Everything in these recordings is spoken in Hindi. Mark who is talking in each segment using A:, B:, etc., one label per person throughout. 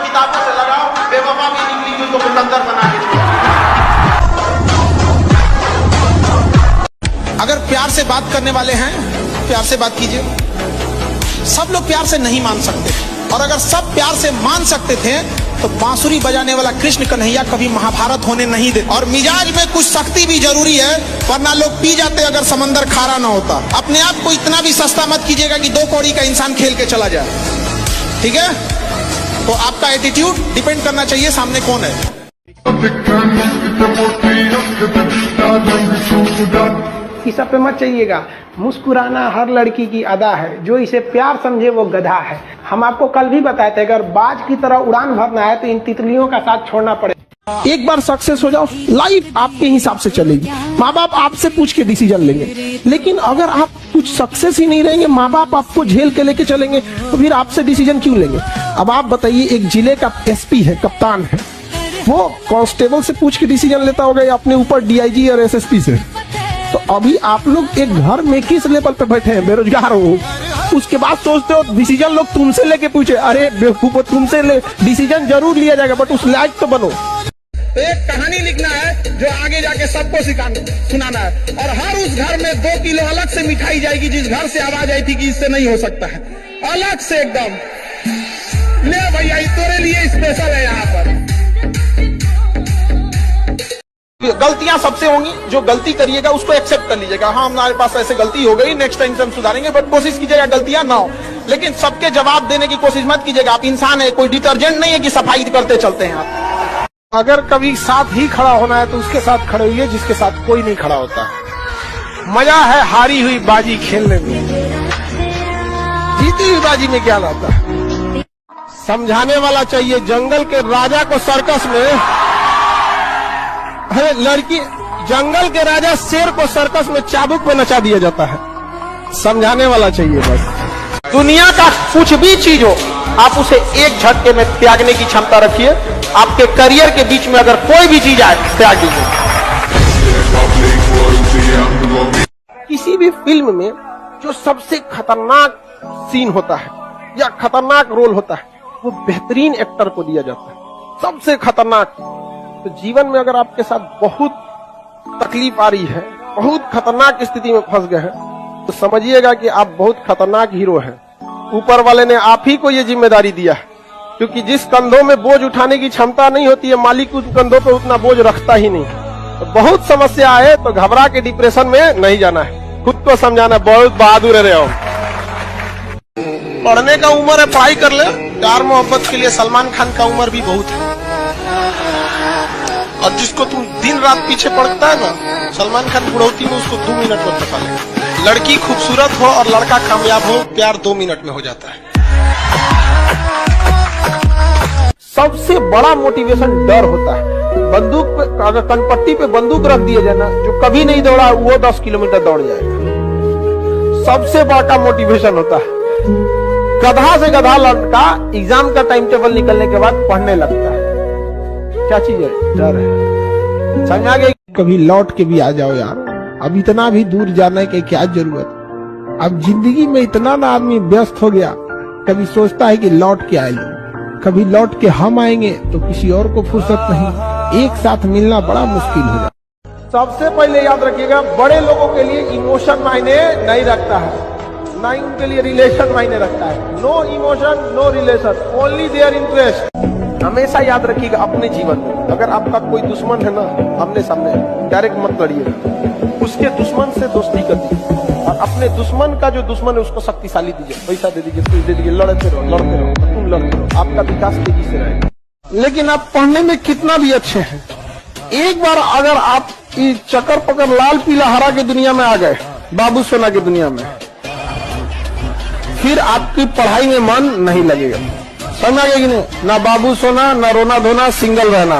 A: किताबों से लगाओ, बेवफा भी निकली हुई तो मुकद्दर बना के छोड़ा। अगर प्यार से बात करने वाले हैं, प्यार से बात कीजिए। सब लोग प्यार से नहीं मान सकते, और अगर सब प्यार से मान सकते थे तो बांसुरी बजाने वाला कृष्ण कन्हैया कभी महाभारत होने नहीं दे। और मिजाज में कुछ सख्ती भी जरूरी है, वरना लोग पी जाते अगर समंदर खारा ना होता। अपने आप को इतना भी सस्ता मत कीजिएगा कि 2 कौड़ी का इंसान खेल के चला जाए, ठीक है? तो आपका एटीट्यूड डिपेंड करना चाहिए सामने कौन है।
B: इस सब पे मत चाहिएगा। मुस्कुराना हर लड़की की अदा है, जो इसे प्यार समझे वो गधा है। हम आपको कल भी बताए थे, अगर बाज की तरह उड़ान भरना है तो इन तितलियों का साथ छोड़ना पड़ेगा।
C: एक बार सक्सेस हो जाओ, लाइफ आपके हिसाब से चलेगी। माँ बाप आपसे पूछ के डिसीजन लेंगे, लेकिन अगर आप कुछ सक्सेस ही नहीं रहेंगे, माँ बाप आपको झेल के लेके चलेंगे, तो फिर आपसे डिसीजन क्यों लेंगे? अब आप बताइए, एक जिले का एसपी है, कप्तान है, वो कांस्टेबल से पूछ के डिसीजन लेता होगा या अपने ऊपर डीआईजी और एसएसपी से? तो अभी आप लोग एक घर में किस लेवल पे बैठे हैं, बेरोजगार हो, उसके बाद सोचते हो डिसीजन लोग तुमसे लेके पूछे। अरे बेवकूफो, तुमसे डिसीजन जरूर लिया जाएगा, बट उस लायक तो बनो।
A: तो एक कहानी लिखना है जो आगे जाके सबको सुनाना है, और हर उस घर में 2 किलो अलग से मिठाई जाएगी, जिस घर से आवाज आई थी कि इससे नहीं हो सकता है, अलग से एकदम। ले भैया, तेरे लिए स्पेशल है यहाँ पर। गलतियां सबसे होंगी, जो गलती करिएगा उसको एक्सेप्ट कर लीजिएगा। हाँ, हमारे पास ऐसे गलती हो गई, नेक्स्ट टाइम से हम सुधारेंगे, बट कोशिश कीजिएगा गलतियां ना हो। लेकिन सबके जवाब देने की कोशिश मत कीजिएगा। आप इंसान है, कोई डिटर्जेंट नहीं है कि सफाई करते चलते हैं आप।
C: अगर कभी साथ ही खड़ा होना है तो उसके साथ खड़े हुए जिसके साथ कोई नहीं खड़ा होता है। मजा है हारी हुई बाजी खेलने में, जीती हुई बाजी में क्या लाता है? समझाने वाला चाहिए। जंगल के राजा को सर्कस में, अरे लड़की, जंगल के राजा शेर को सर्कस में चाबुक पे नचा दिया जाता है। समझाने वाला चाहिए बस।
A: दुनिया का कुछ भी चीज हो, आप उसे एक झटके में त्यागने की क्षमता रखिए। आपके करियर के बीच में अगर कोई भी चीज आए, त्याग दीजिए।
C: किसी भी फिल्म में जो सबसे खतरनाक सीन होता है या खतरनाक रोल होता है, वो बेहतरीन एक्टर को दिया जाता है, सबसे खतरनाक। तो जीवन में अगर आपके साथ बहुत तकलीफ आ रही है, बहुत खतरनाक स्थिति में फंस गए हैं, तो समझिएगा कि आप बहुत खतरनाक हीरो हैं। ऊपर वाले ने आप ही को ये जिम्मेदारी दिया है, क्योंकि जिस कंधों में बोझ उठाने की क्षमता नहीं होती है, मालिक उस कंधों पे उतना बोझ रखता ही नहीं। तो बहुत समस्या आए तो घबरा के डिप्रेशन में नहीं जाना है, खुद को समझाना। बहुत बहादुर है हो।
A: पढ़ने का उम्र है, पढ़ाई कर ले। प्यार मोहब्बत के लिए सलमान खान का उम्र भी बहुत है, और जिसको तुम दिन रात पीछे पड़ता है ना, सलमान खान बुढ़ौती में उसको 2 मिनट में पता ले। लड़की खूबसूरत हो और लड़का कामयाब हो, प्यार 2 मिनट में हो जाता है।
C: सबसे बड़ा मोटिवेशन डर होता है। बंदूक पे, अगर कनपट्टी पे बंदूक रख दिया जाए ना, जो कभी नहीं दौड़ा वो 10 किलोमीटर दौड़ जाएगा। सबसे बड़ा मोटिवेशन होता है। गधा से गधा लड़का एग्जाम का टाइम टेबल निकलने के बाद पढ़ने लगता है। क्या चीज है? डर है। समझ आ गई? कभी लौट के भी आ जाओ यार, अब इतना भी दूर जाने की क्या जरूरत। अब जिंदगी में इतना ना आदमी व्यस्त हो गया, कभी सोचता है कि लौट के आए लो, कभी लौट के हम आएंगे तो किसी और को फुर्सत नहीं। एक साथ मिलना बड़ा मुश्किल हो जाता। सबसे पहले याद रखिएगा, बड़े लोगों के लिए इमोशन मायने नहीं रखता है, ना ही उनके लिए रिलेशन मायने रखता है। No emotion, no relation, only their interest. हमेशा याद रखिएगा अपने जीवन में, अगर आपका कोई दुश्मन है ना, आमने सामने डायरेक्ट मत लड़िएगा, उसके दुश्मन से दोस्ती कर दीजिए, और अपने दुश्मन का जो दुश्मन है उसको शक्तिशाली दीजिए, पैसा दे दीजिए, कुछ दे दीजिए, लड़ते रहो, तुम लड़ते रहो, आपका विकास तेजी से रहेगा। लेकिन आप पढ़ने में कितना भी अच्छे हैं, एक बार अगर आप चक्कर पकड़ लाल पीला हरा की दुनिया में आ गए, बाबू सोना की दुनिया में, फिर आपकी पढ़ाई में मन नहीं लगेगा। समझ आ गया कि नहीं? ना बाबू सोना, ना रोना धोना, सिंगल रहना।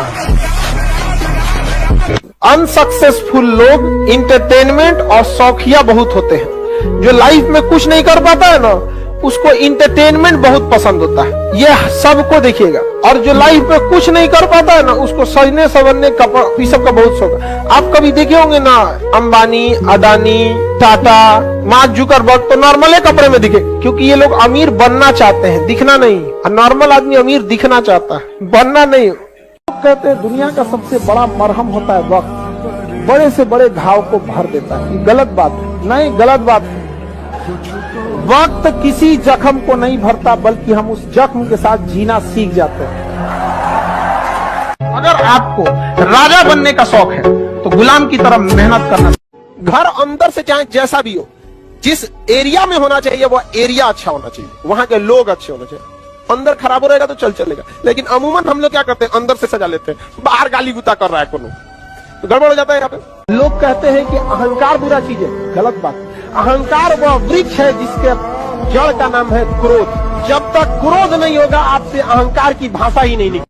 C: अनसक्सेसफुल लोग इंटरटेनमेंट और शौकिया बहुत होते हैं। जो लाइफ में कुछ नहीं कर पाता है ना, उसको इंटरटेनमेंट बहुत पसंद होता है, ये सबको देखिएगा। और जो लाइफ में कुछ नहीं कर पाता है ना, उसको सजने संवरने कपड़ा ये सब का बहुत शौक है। आप कभी देखे होंगे ना, अंबानी, अदानी, टाटा, मार्क जुकरबर्ग तो नॉर्मल कपड़े में दिखे, क्योंकि ये लोग अमीर बनना चाहते हैं, दिखना नहीं। और नॉर्मल आदमी अमीर दिखना चाहता है, बनना नहीं। कहते हैं दुनिया का सबसे बड़ा मरहम होता है वक्त, बड़े से बड़े घाव को भर देता है। ये गलत बात है, नहीं गलत बात है। वक्त किसी जख्म को नहीं भरता, बल्कि हम उस जख्म के साथ जीना सीख जाते हैं। अगर आपको राजा बनने का शौक है तो गुलाम की तरह मेहनत करना। घर अंदर से चाहे जैसा भी हो, जिस एरिया में होना चाहिए वो एरिया अच्छा होना चाहिए, वहां के लोग अच्छे होने चाहिए। अंदर खराब हो रहेगा तो चलेगा, लेकिन अमूमन हम लोग क्या करते हैं, अंदर से सजा लेते हैं, बाहर गाली गुता कर रहा है कोनो, तो गड़बड़ हो जाता है। यहाँ पे लोग कहते हैं कि अहंकार बुरा चीज है, गलत बात। अहंकार वह वृक्ष है जिसके जड़ का नाम है क्रोध। जब तक क्रोध नहीं होगा, आपसे अहंकार की भाषा ही नहीं निकलेगी।